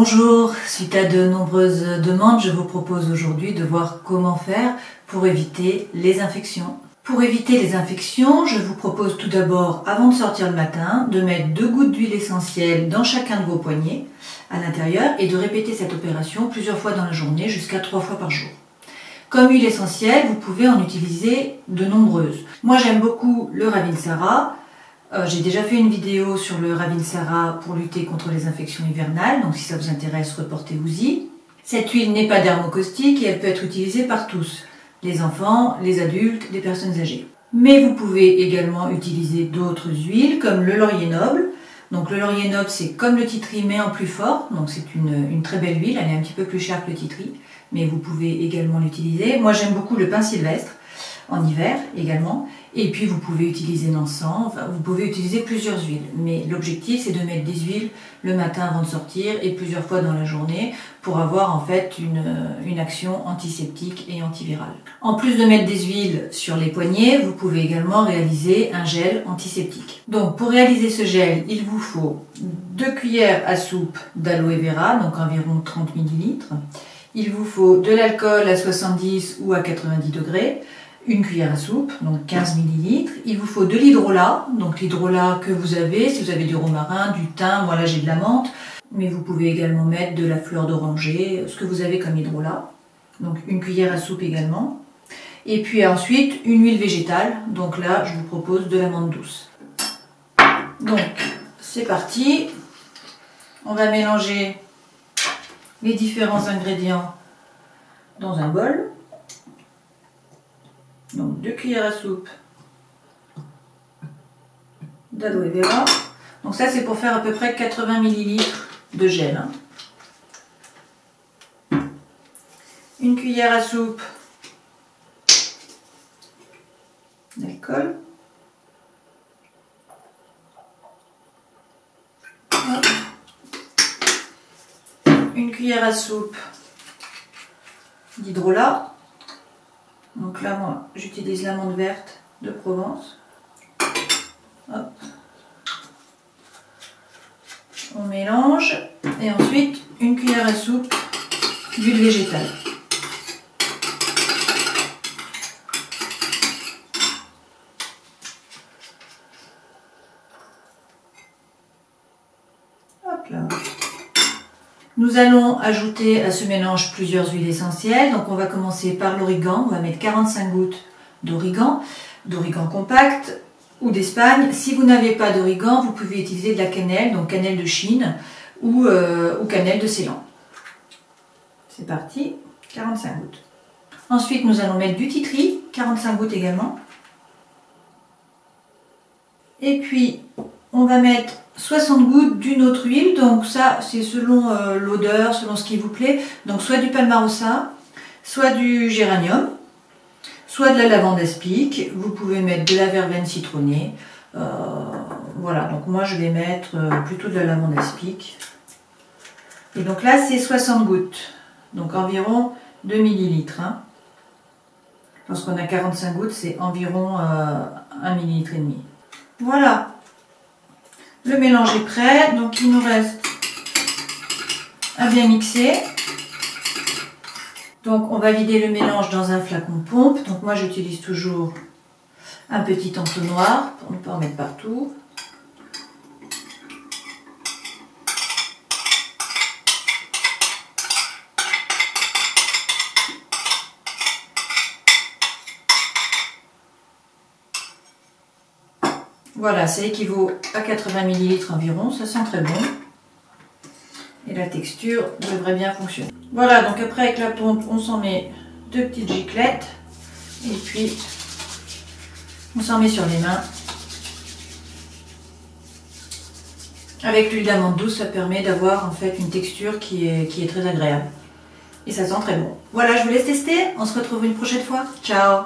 Bonjour, suite à de nombreuses demandes, je vous propose aujourd'hui de voir comment faire pour éviter les infections. Pour éviter les infections, je vous propose tout d'abord, avant de sortir le matin, de mettre 2 gouttes d'huile essentielle dans chacun de vos poignets à l'intérieur et de répéter cette opération plusieurs fois dans la journée, jusqu'à 3 fois par jour. Comme huile essentielle, vous pouvez en utiliser de nombreuses. Moi j'aime beaucoup le Ravinsara. J'ai déjà fait une vidéo sur le Ravinsara pour lutter contre les infections hivernales, donc si ça vous intéresse, reportez-vous-y. Cette huile n'est pas dermocaustique et elle peut être utilisée par tous, les enfants, les adultes, les personnes âgées. Mais vous pouvez également utiliser d'autres huiles comme le laurier noble. Donc le laurier noble c'est comme le titri mais en plus fort, donc c'est une très belle huile, elle est un petit peu plus chère que le titri, mais vous pouvez également l'utiliser. Moi j'aime beaucoup le pin sylvestre, en hiver également, et puis vous pouvez utiliser l'encens, enfin, vous pouvez utiliser plusieurs huiles, mais l'objectif c'est de mettre des huiles le matin avant de sortir et plusieurs fois dans la journée pour avoir en fait une action antiseptique et antivirale. En plus de mettre des huiles sur les poignets, vous pouvez également réaliser un gel antiseptique. Donc pour réaliser ce gel, il vous faut 2 cuillères à soupe d'aloe vera, donc environ 30 ml. Il vous faut de l'alcool à 70 ou à 90 degrés, une cuillère à soupe, donc 15 ml. Il vous faut de l'hydrolat, donc l'hydrolat que vous avez, si vous avez du romarin, du thym, moi là j'ai de la menthe, mais vous pouvez également mettre de la fleur d'oranger, ce que vous avez comme hydrolat, donc une cuillère à soupe également. Et puis ensuite une huile végétale, donc là je vous propose de l'amande douce. Donc c'est parti, on va mélanger les différents ingrédients dans un bol. Donc 2 cuillères à soupe d'aloe vera. Donc ça c'est pour faire à peu près 80 ml de gel. Une cuillère à soupe d'alcool. Une cuillère à soupe d'hydrolat. Donc là, moi, j'utilise l'amande verte de Provence. Hop. On mélange et ensuite une cuillère à soupe d'huile végétale. Hop là. Nous allons ajouter à ce mélange plusieurs huiles essentielles. Donc on va commencer par l'origan. On va mettre 45 gouttes d'origan compact ou d'Espagne. Si vous n'avez pas d'origan, vous pouvez utiliser de la cannelle, donc cannelle de Chine ou cannelle de Ceylan. C'est parti, 45 gouttes. Ensuite nous allons mettre du titri, 45 gouttes également. Et puis on va mettre 60 gouttes d'une autre huile, donc ça c'est selon l'odeur, selon ce qui vous plaît, donc soit du palmarosa, soit du géranium, soit de la lavande aspic, vous pouvez mettre de la verveine citronnée, voilà, donc moi je vais mettre plutôt de la lavande aspic, et donc là c'est 60 gouttes, donc environ 2 ml, hein. Lorsqu'on a 45 gouttes c'est environ 1,5 ml. Voilà. Le mélange est prêt, donc il nous reste à bien mixer. Donc on va vider le mélange dans un flacon pompe. Donc moi j'utilise toujours un petit entonnoir pour ne pas en mettre partout. Voilà, ça équivaut à 80 ml environ, ça sent très bon. Et la texture devrait bien fonctionner. Voilà, donc après avec la pompe, on s'en met 2 petites giclettes. Et puis, on s'en met sur les mains. Avec l'huile d'amande douce, ça permet d'avoir en fait une texture qui est très agréable. Et ça sent très bon. Voilà, je vous laisse tester. On se retrouve une prochaine fois. Ciao!